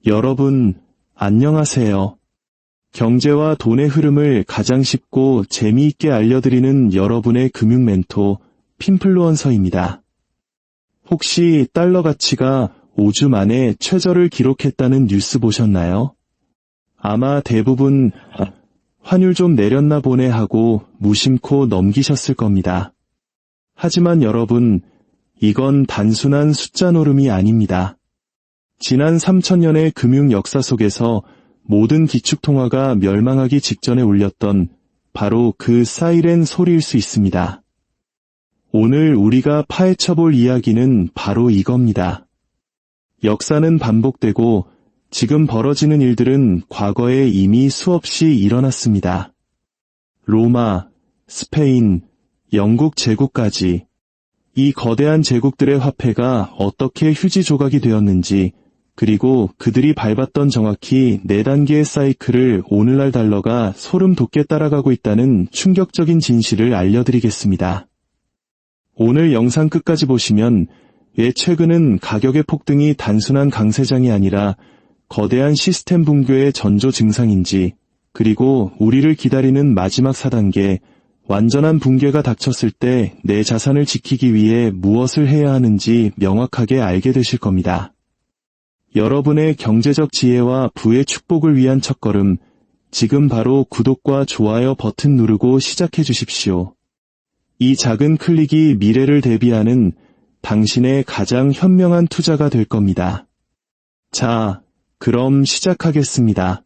여러분, 안녕하세요. 경제와 돈의 흐름을 가장 쉽고 재미있게 알려드리는 여러분의 금융 멘토, 핀플루언서입니다. 혹시 달러 가치가 5주 만에 최저를 기록했다는 뉴스 보셨나요? 아마 대부분 환율 좀 내렸나 보네 하고 무심코 넘기셨을 겁니다. 하지만 여러분, 이건 단순한 숫자 노름이 아닙니다. 지난 3000년의 금융 역사 속에서 모든 기축통화가 멸망하기 직전에 울렸던 바로 그 사이렌 소리일 수 있습니다. 오늘 우리가 파헤쳐볼 이야기는 바로 이겁니다. 역사는 반복되고 지금 벌어지는 일들은 과거에 이미 수없이 일어났습니다. 로마, 스페인, 영국 제국까지 이 거대한 제국들의 화폐가 어떻게 휴지 조각이 되었는지, 그리고 그들이 밟았던 정확히 4단계의 사이클을 오늘날 달러가 소름 돋게 따라가고 있다는 충격적인 진실을 알려드리겠습니다. 오늘 영상 끝까지 보시면 왜 최근은 가격의 폭등이 단순한 강세장이 아니라 거대한 시스템 붕괴의 전조 증상인지, 그리고 우리를 기다리는 마지막 4단계, 완전한 붕괴가 닥쳤을 때 내 자산을 지키기 위해 무엇을 해야 하는지 명확하게 알게 되실 겁니다. 여러분의 경제적 지혜와 부의 축복을 위한 첫걸음, 지금 바로 구독과 좋아요 버튼 누르고 시작해 주십시오. 이 작은 클릭이 미래를 대비하는 당신의 가장 현명한 투자가 될 겁니다. 자, 그럼 시작하겠습니다.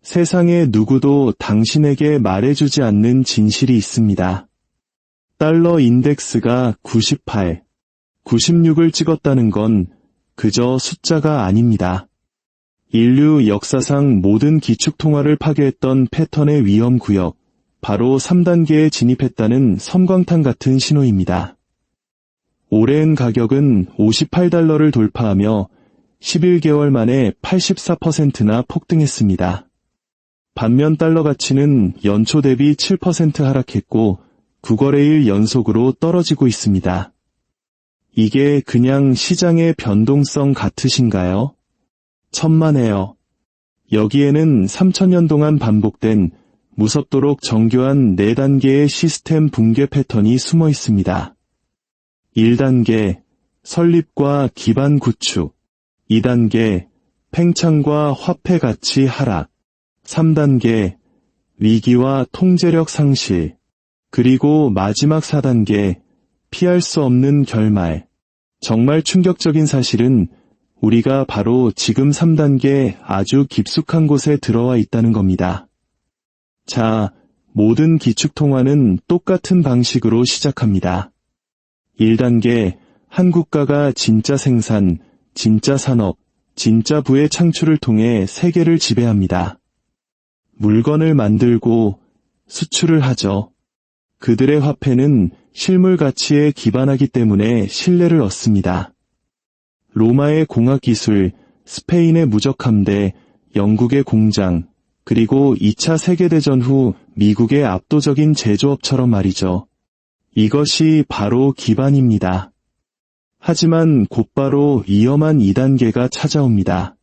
세상에 누구도 당신에게 말해주지 않는 진실이 있습니다. 달러 인덱스가 98, 96을 찍었다는 건 그저 숫자가 아닙니다. 인류 역사상 모든 기축통화를 파괴했던 패턴의 위험구역, 바로 3단계에 진입했다는 섬광탄 같은 신호입니다. 올해엔 가격은 58달러를 돌파하며 11개월 만에 84%나 폭등했습니다. 반면 달러 가치는 연초 대비 7% 하락했고 9거래일 연속으로 떨어지고 있습니다. 이게 그냥 시장의 변동성 같으신가요? 천만에요. 여기에는 3000년 동안 반복된 무섭도록 정교한 4단계의 시스템 붕괴 패턴이 숨어 있습니다. 1단계, 설립과 기반 구축. 2단계, 팽창과 화폐 가치 하락. 3단계, 위기와 통제력 상실. 그리고 마지막 4단계, 피할 수 없는 결말. 정말 충격적인 사실은 우리가 바로 지금 3단계 아주 깊숙한 곳에 들어와 있다는 겁니다. 자, 모든 기축통화는 똑같은 방식으로 시작합니다. 1단계, 한 국가가 진짜 생산, 진짜 산업, 진짜 부의 창출을 통해 세계를 지배합니다. 물건을 만들고 수출을 하죠. 그들의 화폐는 실물 가치에 기반하기 때문에 신뢰를 얻습니다. 로마의 공학기술, 스페인의 무적함대, 영국의 공장, 그리고 2차 세계대전 후 미국의 압도적인 제조업처럼 말이죠. 이것이 바로 기반입니다. 하지만 곧바로 위험한 2단계가 찾아옵니다.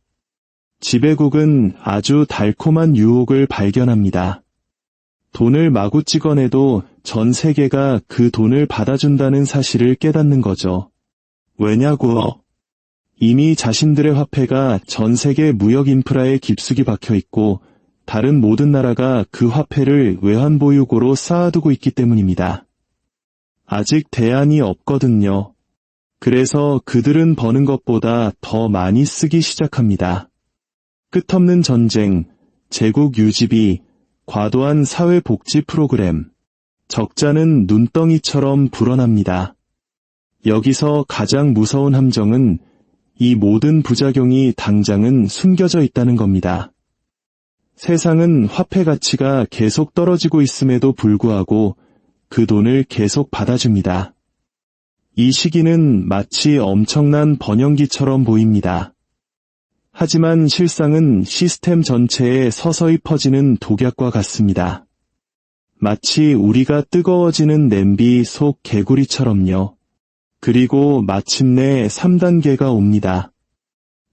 지배국은 아주 달콤한 유혹을 발견합니다. 돈을 마구 찍어내도 전 세계가 그 돈을 받아준다는 사실을 깨닫는 거죠. 왜냐고요? 이미 자신들의 화폐가 전 세계 무역 인프라에 깊숙이 박혀 있고 다른 모든 나라가 그 화폐를 외환보유고로 쌓아두고 있기 때문입니다. 아직 대안이 없거든요. 그래서 그들은 버는 것보다 더 많이 쓰기 시작합니다. 끝없는 전쟁, 제국 유지비, 과도한 사회복지 프로그램, 적자는 눈덩이처럼 불어납니다. 여기서 가장 무서운 함정은 이 모든 부작용이 당장은 숨겨져 있다는 겁니다. 세상은 화폐 가치가 계속 떨어지고 있음에도 불구하고 그 돈을 계속 받아줍니다. 이 시기는 마치 엄청난 번영기처럼 보입니다. 하지만 실상은 시스템 전체에 서서히 퍼지는 독약과 같습니다. 마치 우리가 뜨거워지는 냄비 속 개구리처럼요. 그리고 마침내 3단계가 옵니다.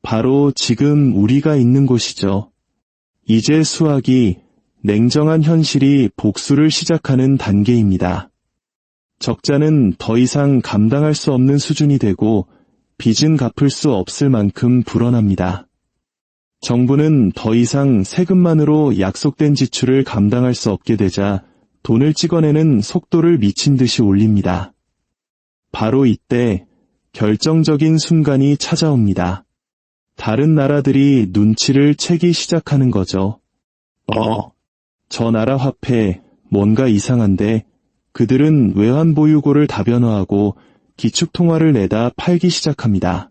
바로 지금 우리가 있는 곳이죠. 이제 수학이 냉정한 현실이 복수를 시작하는 단계입니다. 적자는 더 이상 감당할 수 없는 수준이 되고 빚은 갚을 수 없을 만큼 불어납니다. 정부는 더 이상 세금만으로 약속된 지출을 감당할 수 없게 되자 돈을 찍어내는 속도를 미친 듯이 올립니다. 바로 이때 결정적인 순간이 찾아옵니다. 다른 나라들이 눈치를 채기 시작하는 거죠. 저 나라 화폐 뭔가 이상한데 그들은 외환보유고를 다변화하고 기축통화를 내다 팔기 시작합니다.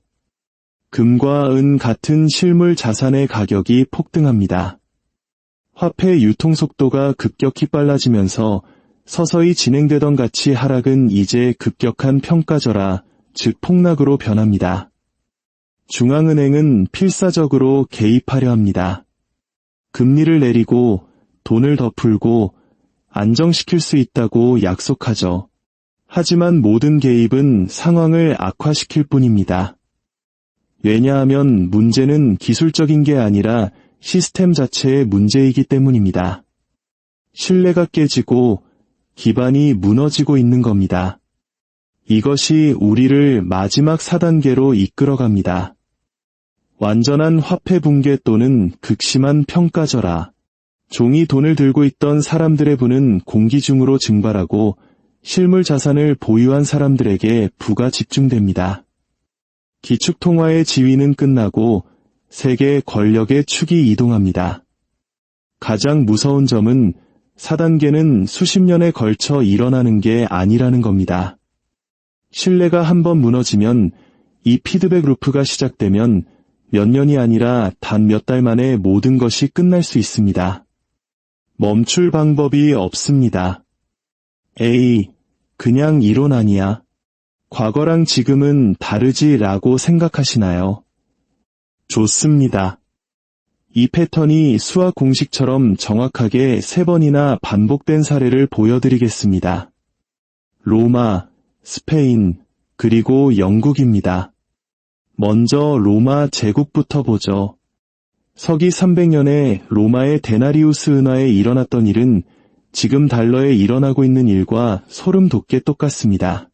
금과 은 같은 실물 자산의 가격이 폭등합니다. 화폐 유통 속도가 급격히 빨라지면서 서서히 진행되던 가치 하락은 이제 급격한 평가절하, 즉 폭락으로 변합니다. 중앙은행은 필사적으로 개입하려 합니다. 금리를 내리고 돈을 더 풀고 안정시킬 수 있다고 약속하죠. 하지만 모든 개입은 상황을 악화시킬 뿐입니다. 왜냐하면 문제는 기술적인 게 아니라 시스템 자체의 문제이기 때문입니다. 신뢰가 깨지고 기반이 무너지고 있는 겁니다. 이것이 우리를 마지막 4단계로 이끌어갑니다. 완전한 화폐 붕괴 또는 극심한 평가절하. 종이 돈을 들고 있던 사람들의 부는 공기 중으로 증발하고 실물 자산을 보유한 사람들에게 부가 집중됩니다. 기축통화의 지위는 끝나고 세계 권력의 축이 이동합니다. 가장 무서운 점은 4단계는 수십 년에 걸쳐 일어나는 게 아니라는 겁니다. 신뢰가 한번 무너지면 이 피드백 루프가 시작되면 몇 년이 아니라 단 몇 달 만에 모든 것이 끝날 수 있습니다. 멈출 방법이 없습니다. 에이, 그냥 이론 아니야. 과거랑 지금은 다르지라고 생각하시나요? 좋습니다. 이 패턴이 수학 공식처럼 정확하게 3번이나 반복된 사례를 보여드리겠습니다. 로마, 스페인, 그리고 영국입니다. 먼저 로마 제국부터 보죠. 서기 300년에 로마의 데나리우스 은화에 일어났던 일은 지금 달러에 일어나고 있는 일과 소름 돋게 똑같습니다.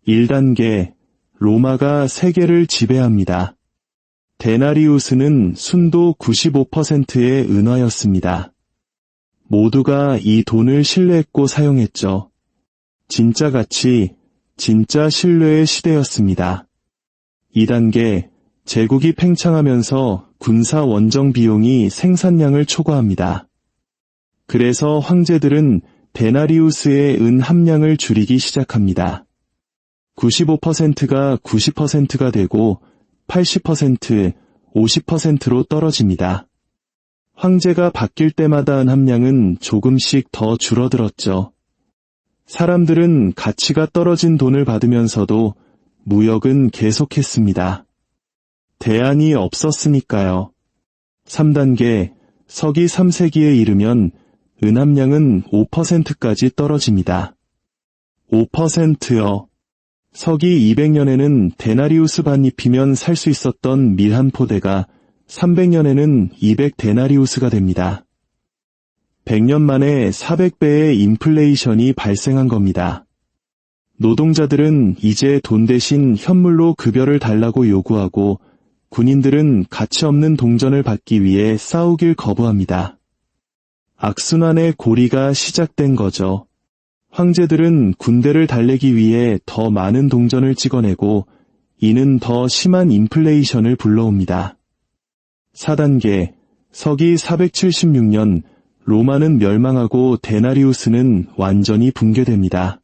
1단계, 로마가 세계를 지배합니다. 데나리우스는 순도 95%의 은화였습니다. 모두가 이 돈을 신뢰했고 사용했죠. 진짜 가치, 진짜 신뢰의 시대였습니다. 2단계, 제국이 팽창하면서 군사 원정 비용이 생산량을 초과합니다. 그래서 황제들은 데나리우스의 은 함량을 줄이기 시작합니다. 95%가 90%가 되고 80%, 50%로 떨어집니다. 황제가 바뀔 때마다 은 함량은 조금씩 더 줄어들었죠. 사람들은 가치가 떨어진 돈을 받으면서도 무역은 계속했습니다. 대안이 없었으니까요. 3단계, 서기 3세기에 이르면 은 함량은 5%까지 떨어집니다. 5%요. 서기 200년에는 데나리우스 반입이면 살 수 있었던 밀 한 포대가 300년에는 200데나리우스가 됩니다. 100년 만에 400배의 인플레이션이 발생한 겁니다. 노동자들은 이제 돈 대신 현물로 급여를 달라고 요구하고 군인들은 가치 없는 동전을 받기 위해 싸우길 거부합니다. 악순환의 고리가 시작된 거죠. 황제들은 군대를 달래기 위해 더 많은 동전을 찍어내고 이는 더 심한 인플레이션을 불러옵니다. 4단계, 서기 476년 로마는 멸망하고 데나리우스는 완전히 붕괴됩니다.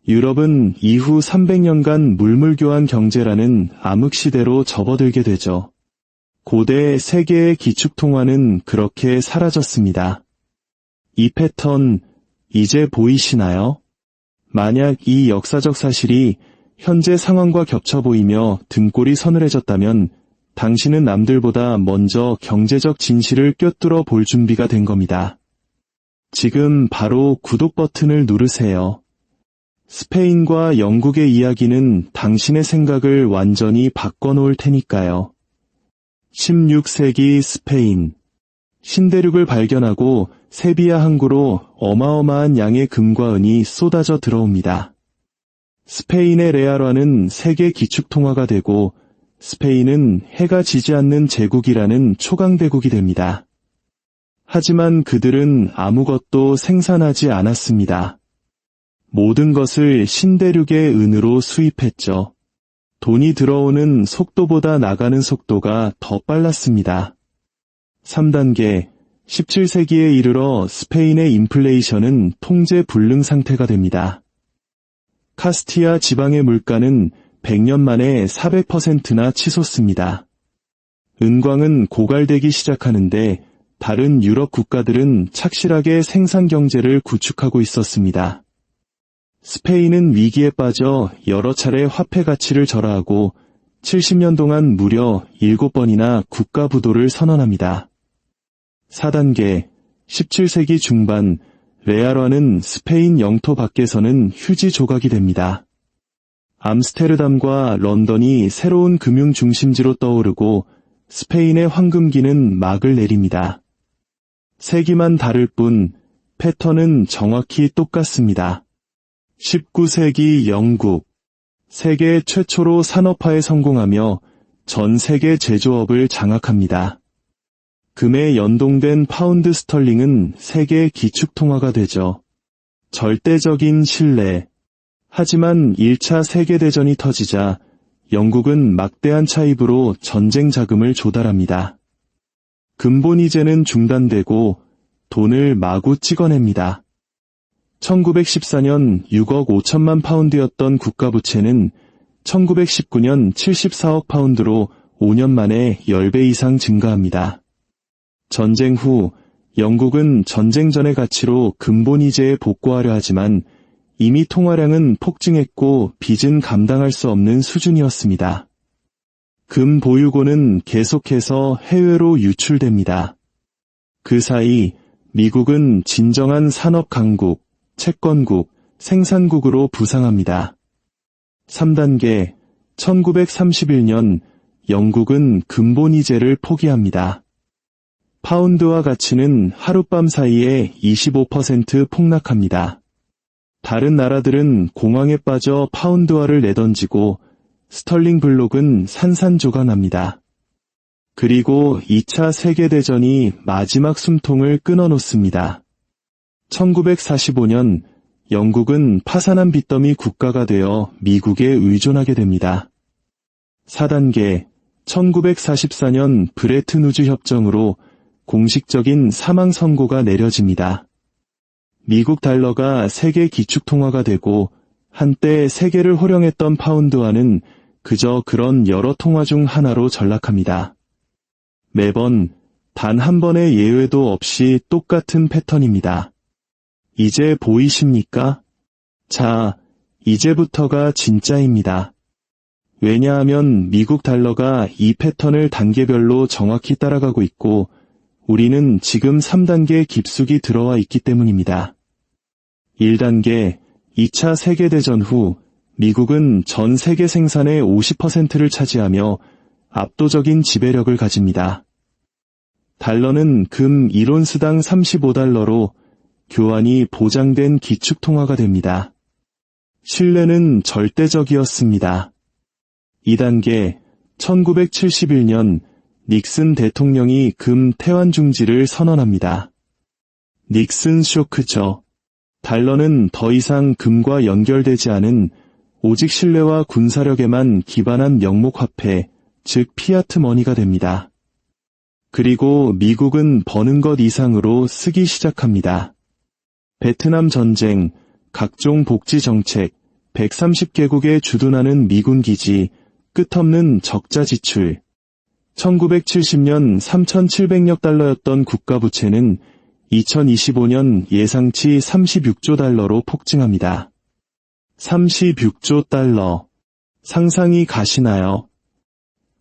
유럽은 이후 300년간 물물교환 경제라는 암흑시대로 접어들게 되죠. 고대 세계의 기축통화는 그렇게 사라졌습니다. 이 패턴 이제 보이시나요? 만약 이 역사적 사실이 현재 상황과 겹쳐 보이며 등골이 서늘해졌다면 당신은 남들보다 먼저 경제적 진실을 꿰뚫어 볼 준비가 된 겁니다. 지금 바로 구독 버튼을 누르세요. 스페인과 영국의 이야기는 당신의 생각을 완전히 바꿔놓을 테니까요. 16세기 스페인. 신대륙을 발견하고 세비야 항구로 어마어마한 양의 금과 은이 쏟아져 들어옵니다. 스페인의 레알화는 세계 기축통화가 되고 스페인은 해가 지지 않는 제국이라는 초강대국이 됩니다. 하지만 그들은 아무것도 생산하지 않았습니다. 모든 것을 신대륙의 은으로 수입했죠. 돈이 들어오는 속도보다 나가는 속도가 더 빨랐습니다. 3단계, 17세기에 이르러 스페인의 인플레이션은 통제 불능 상태가 됩니다. 카스티아 지방의 물가는 100년 만에 400%나 치솟습니다. 은광은 고갈되기 시작하는데 다른 유럽 국가들은 착실하게 생산 경제를 구축하고 있었습니다. 스페인은 위기에 빠져 여러 차례 화폐 가치를 절하하고 70년 동안 무려 7번이나 국가 부도를 선언합니다. 4단계, 17세기 중반, 레알화는 스페인 영토 밖에서는 휴지 조각이 됩니다. 암스테르담과 런던이 새로운 금융 중심지로 떠오르고 스페인의 황금기는 막을 내립니다. 세기만 다를 뿐 패턴은 정확히 똑같습니다. 19세기 영국. 세계 최초로 산업화에 성공하며 전 세계 제조업을 장악합니다. 금에 연동된 파운드 스털링은 세계 기축통화가 되죠. 절대적인 신뢰. 하지만 1차 세계대전이 터지자 영국은 막대한 차입으로 전쟁 자금을 조달합니다. 근본이제는 중단되고 돈을 마구 찍어냅니다. 1914년 6억 5천만 파운드였던 국가부채는 1919년 74억 파운드로 5년 만에 10배 이상 증가합니다. 전쟁 후 영국은 전쟁 전의 가치로 근본이제에 복구하려 하지만 이미 통화량은 폭증했고 빚은 감당할 수 없는 수준이었습니다. 금 보유고는 계속해서 해외로 유출됩니다. 그 사이 미국은 진정한 산업 강국, 채권국, 생산국으로 부상합니다. 3단계, 1931년 영국은 근본이제를 포기합니다. 파운드화 가치는 하룻밤 사이에 25% 폭락합니다. 다른 나라들은 공황에 빠져 파운드화를 내던지고 스털링 블록은 산산조각납니다. 그리고 2차 세계대전이 마지막 숨통을 끊어놓습니다. 1945년 영국은 파산한 빚더미 국가가 되어 미국에 의존하게 됩니다. 4단계, 1944년 브레튼 우즈 협정으로 공식적인 사망 선고가 내려집니다. 미국 달러가 세계 기축통화가 되고 한때 세계를 호령했던 파운드화는 그저 그런 여러 통화 중 하나로 전락합니다. 매번 단 한 번의 예외도 없이 똑같은 패턴입니다. 이제 보이십니까? 자, 이제부터가 진짜입니다. 왜냐하면 미국 달러가 이 패턴을 단계별로 정확히 따라가고 있고 우리는 지금 3단계 깊숙이 들어와 있기 때문입니다. 1단계, 2차 세계대전 후 미국은 전 세계 생산의 50%를 차지하며 압도적인 지배력을 가집니다. 달러는 금 1온스당 35달러로 교환이 보장된 기축통화가 됩니다. 신뢰는 절대적이었습니다. 2단계, 1971년 닉슨 대통령이 금 태환 중지를 선언합니다. 닉슨 쇼크죠. 달러는 더 이상 금과 연결되지 않은 오직 신뢰와 군사력에만 기반한 명목화폐, 즉 피아트 머니가 됩니다. 그리고 미국은 버는 것 이상으로 쓰기 시작합니다. 베트남 전쟁, 각종 복지 정책, 130개국에 주둔하는 미군 기지, 끝없는 적자 지출. 1970년 3,700억 달러였던 국가부채는 2025년 예상치 36조 달러로 폭증합니다. 36조 달러. 상상이 가시나요?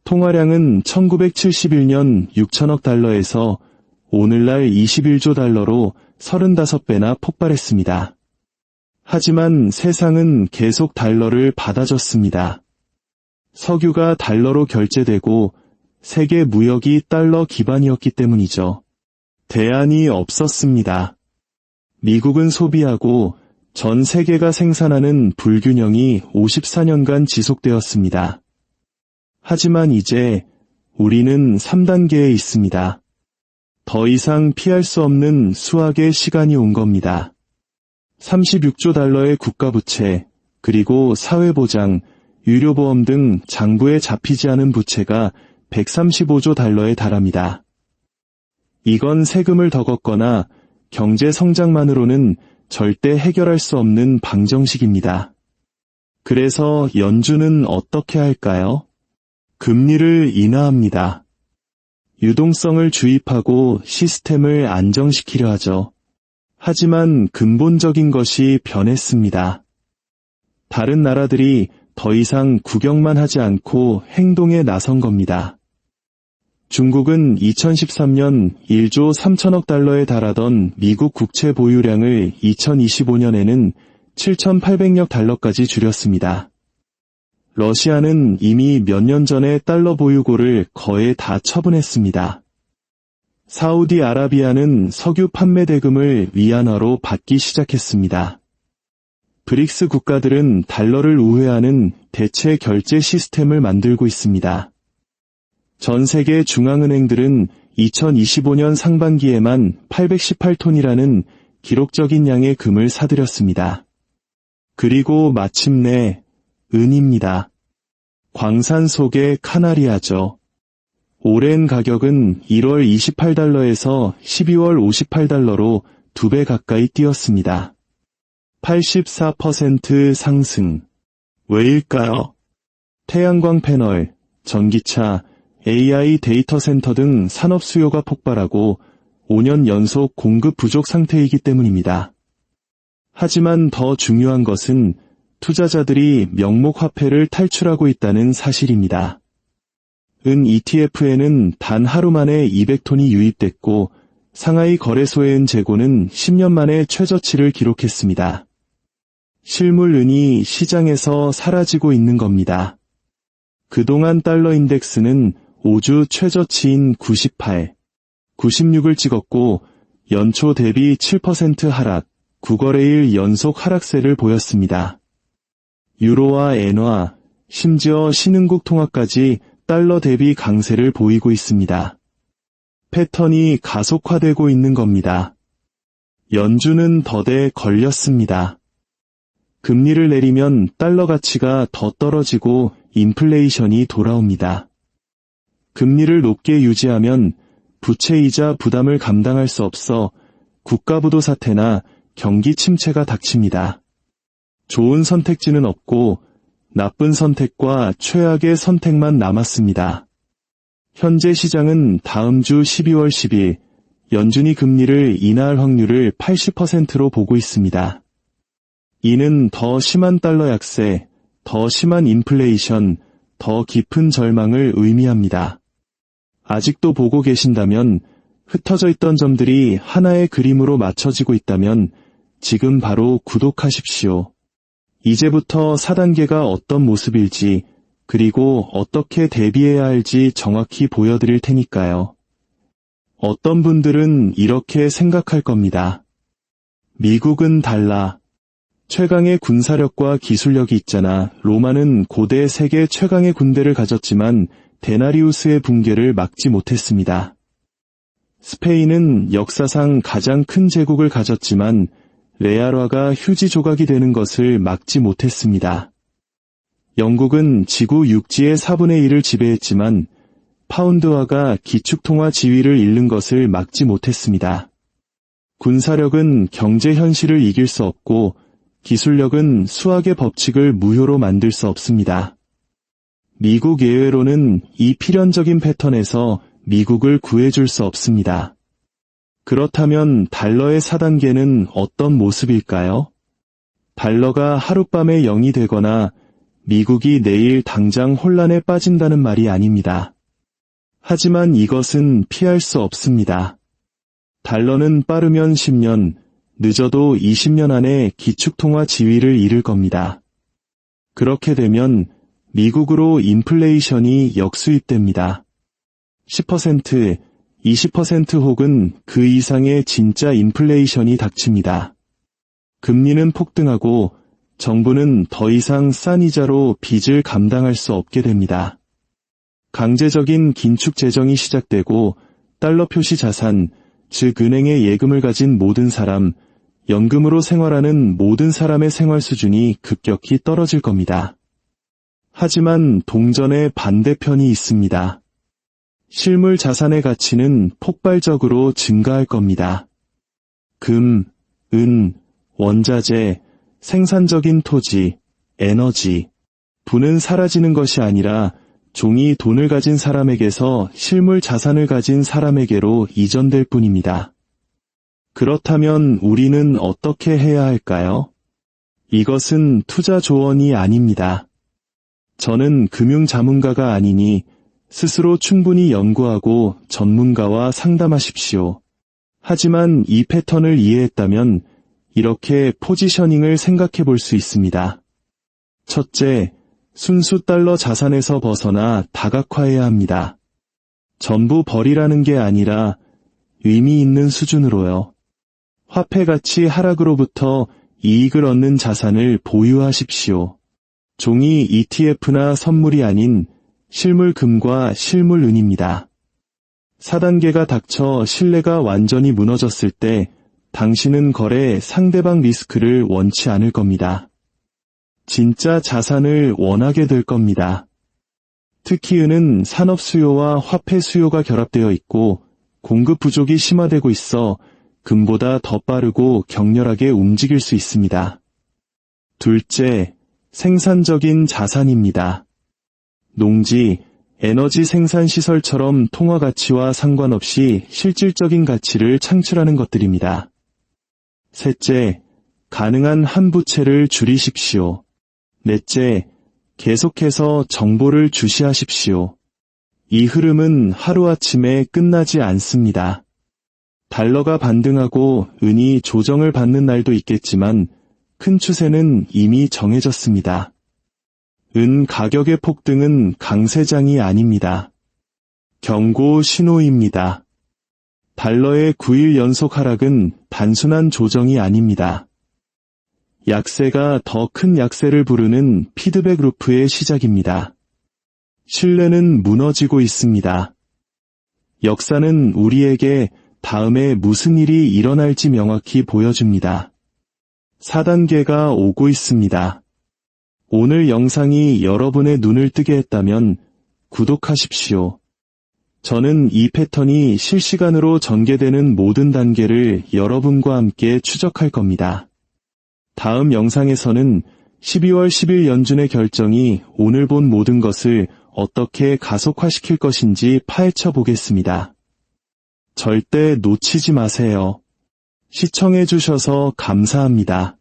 통화량은 1971년 6천억 달러에서 오늘날 21조 달러로 35배나 폭발했습니다. 하지만 세상은 계속 달러를 받아줬습니다. 석유가 달러로 결제되고 세계 무역이 달러 기반이었기 때문이죠. 대안이 없었습니다. 미국은 소비하고 전 세계가 생산하는 불균형이 54년간 지속되었습니다. 하지만 이제 우리는 3단계에 있습니다. 더 이상 피할 수 없는 수학의 시간이 온 겁니다. 36조 달러의 국가부채, 그리고 사회보장, 유료보험 등 장부에 잡히지 않은 부채가 135조 달러에 달합니다. 이건 세금을 더 걷거나 경제 성장만으로는 절대 해결할 수 없는 방정식입니다. 그래서 연준은 어떻게 할까요? 금리를 인하합니다. 유동성을 주입하고 시스템을 안정시키려 하죠. 하지만 근본적인 것이 변했습니다. 다른 나라들이 더 이상 구경만 하지 않고 행동에 나선 겁니다. 중국은 2013년 1조 3천억 달러에 달하던 미국 국채 보유량을 2025년에는 7,800억 달러까지 줄였습니다. 러시아는 이미 몇 년 전에 달러 보유고를 거의 다 처분했습니다. 사우디아라비아는 석유 판매 대금을 위안화로 받기 시작했습니다. 브릭스 국가들은 달러를 우회하는 대체 결제 시스템을 만들고 있습니다. 전 세계 중앙은행들은 2025년 상반기에만 818톤이라는 기록적인 양의 금을 사들였습니다. 그리고 마침내 은입니다. 광산 속의 카나리아죠. 오랜 가격은 1월 28달러에서 12월 58달러로 2배 가까이 뛰었습니다. 84% 상승. 왜일까요? 태양광 패널, 전기차, AI 데이터 센터 등 산업 수요가 폭발하고 5년 연속 공급 부족 상태이기 때문입니다. 하지만 더 중요한 것은 투자자들이 명목 화폐를 탈출하고 있다는 사실입니다. 은 ETF에는 단 하루 만에 200톤이 유입됐고 상하이 거래소의 은 재고는 10년 만에 최저치를 기록했습니다. 실물 은이 시장에서 사라지고 있는 겁니다. 그동안 달러 인덱스는 5주 최저치인 98, 96을 찍었고 연초 대비 7% 하락, 9거래일 연속 하락세를 보였습니다. 유로와 엔화, 심지어 신흥국 통화까지 달러 대비 강세를 보이고 있습니다. 패턴이 가속화되고 있는 겁니다. 연준은 덫에 걸렸습니다. 금리를 내리면 달러 가치가 더 떨어지고 인플레이션이 돌아옵니다. 금리를 높게 유지하면 부채이자 부담을 감당할 수 없어 국가부도 사태나 경기 침체가 닥칩니다. 좋은 선택지는 없고 나쁜 선택과 최악의 선택만 남았습니다. 현재 시장은 다음 주 12월 10일 연준이 금리를 인하할 확률을 80%로 보고 있습니다. 이는 더 심한 달러 약세, 더 심한 인플레이션, 더 깊은 절망을 의미합니다. 아직도 보고 계신다면, 흩어져 있던 점들이 하나의 그림으로 맞춰지고 있다면 지금 바로 구독하십시오. 이제부터 4단계가 어떤 모습일지, 그리고 어떻게 대비해야 할지 정확히 보여드릴 테니까요. 어떤 분들은 이렇게 생각할 겁니다. 미국은 달라. 최강의 군사력과 기술력이 있잖아. 로마는 고대 세계 최강의 군대를 가졌지만 데나리우스의 붕괴를 막지 못했습니다. 스페인은 역사상 가장 큰 제국을 가졌지만 레알화가 휴지 조각이 되는 것을 막지 못했습니다. 영국은 지구 육지의 4분의 1을 지배했지만 파운드화가 기축통화 지위를 잃는 것을 막지 못했습니다. 군사력은 경제 현실을 이길 수 없고 기술력은 수학의 법칙을 무효로 만들 수 없습니다. 미국 예외로는 이 필연적인 패턴에서 미국을 구해줄 수 없습니다. 그렇다면 달러의 4단계는 어떤 모습일까요? 달러가 하룻밤에 0이 되거나 미국이 내일 당장 혼란에 빠진다는 말이 아닙니다. 하지만 이것은 피할 수 없습니다. 달러는 빠르면 10년, 늦어도 20년 안에 기축통화 지위를 이룰 겁니다. 그렇게 되면 미국으로 인플레이션이 역수입됩니다. 10%, 20% 혹은 그 이상의 진짜 인플레이션이 닥칩니다. 금리는 폭등하고 정부는 더 이상 싼 이자로 빚을 감당할 수 없게 됩니다. 강제적인 긴축 재정이 시작되고 달러 표시 자산, 즉 은행에 예금을 가진 모든 사람, 연금으로 생활하는 모든 사람의 생활 수준이 급격히 떨어질 겁니다. 하지만 동전의 반대편이 있습니다. 실물 자산의 가치는 폭발적으로 증가할 겁니다. 금, 은, 원자재, 생산적인 토지, 에너지, 부는 사라지는 것이 아니라 종이 돈을 가진 사람에게서 실물 자산을 가진 사람에게로 이전될 뿐입니다. 그렇다면 우리는 어떻게 해야 할까요? 이것은 투자 조언이 아닙니다. 저는 금융 자문가가 아니니 스스로 충분히 연구하고 전문가와 상담하십시오. 하지만 이 패턴을 이해했다면 이렇게 포지셔닝을 생각해 볼 수 있습니다. 첫째, 순수 달러 자산에서 벗어나 다각화해야 합니다. 전부 버리라는 게 아니라 의미 있는 수준으로요. 화폐 가치 하락으로부터 이익을 얻는 자산을 보유하십시오. 종이 ETF나 선물이 아닌 실물 금과 실물 은입니다. 4단계가 닥쳐 신뢰가 완전히 무너졌을 때 당신은 거래 상대방 리스크를 원치 않을 겁니다. 진짜 자산을 원하게 될 겁니다. 특히 은은 산업 수요와 화폐 수요가 결합되어 있고 공급 부족이 심화되고 있어 금보다 더 빠르고 격렬하게 움직일 수 있습니다. 둘째, 생산적인 자산입니다. 농지, 에너지 생산 시설처럼 통화 가치와 상관없이 실질적인 가치를 창출하는 것들입니다. 셋째, 가능한 한 부채를 줄이십시오. 넷째, 계속해서 정보를 주시하십시오. 이 흐름은 하루아침에 끝나지 않습니다. 달러가 반등하고 은이 조정을 받는 날도 있겠지만 큰 추세는 이미 정해졌습니다. 은 가격의 폭등은 강세장이 아닙니다. 경고 신호입니다. 달러의 9일 연속 하락은 단순한 조정이 아닙니다. 약세가 더 큰 약세를 부르는 피드백 루프의 시작입니다. 신뢰는 무너지고 있습니다. 역사는 우리에게 다음에 무슨 일이 일어날지 명확히 보여줍니다. 4단계가 오고 있습니다. 오늘 영상이 여러분의 눈을 뜨게 했다면 구독하십시오. 저는 이 패턴이 실시간으로 전개되는 모든 단계를 여러분과 함께 추적할 겁니다. 다음 영상에서는 12월 10일 연준의 결정이 오늘 본 모든 것을 어떻게 가속화시킬 것인지 파헤쳐 보겠습니다. 절대 놓치지 마세요. 시청해 주셔서 감사합니다.